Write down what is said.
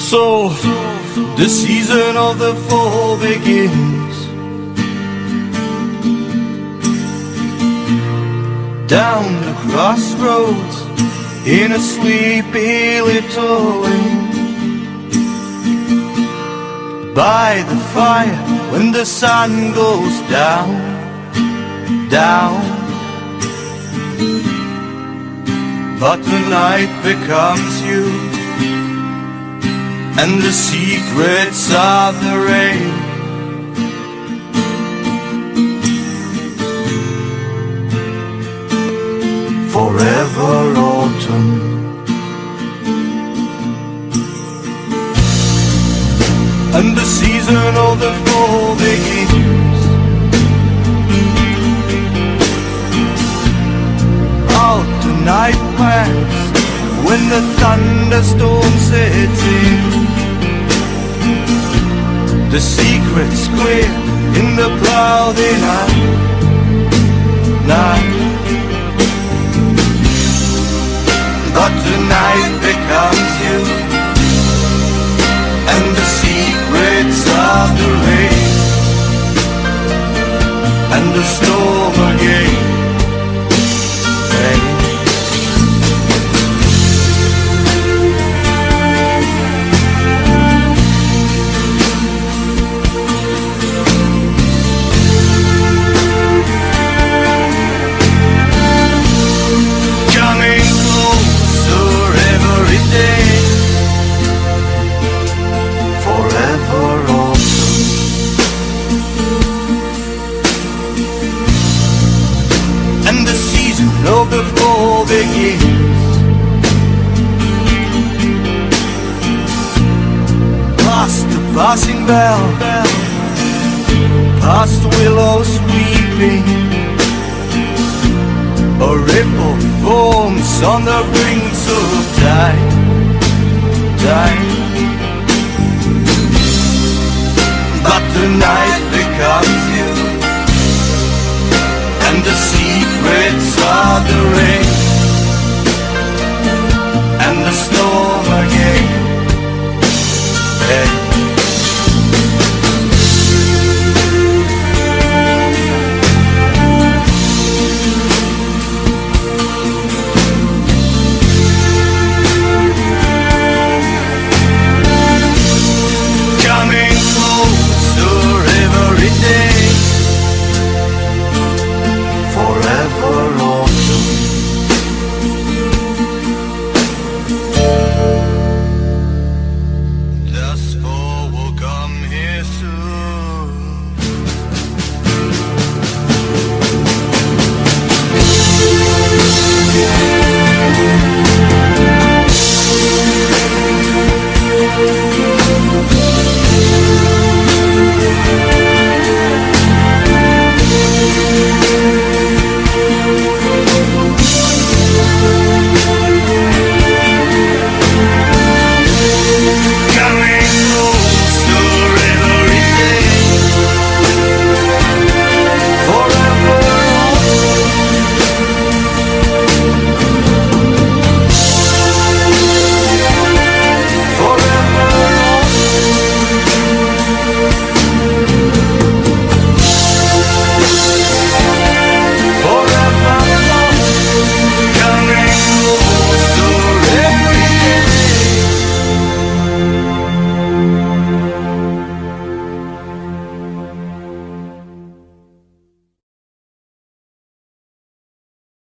So the season of the fall begins. Down the crossroads in a sleepy little lane, by the fire when the sun goes down, down. But the night becomes you, and the secrets of the rain. Forever autumn. And the season of the fall begins. Out the night plans when the thunderstorm sets in. The secret's clear in the cloudy night. But the night becomes you, and the secrets of the rain, and the storm again. Hey. Coming closer every day. Forever autumn. And the season of the fall begins. Past the passing bell, past willows weeping, a ripple forms on the brink of time. But the night becomes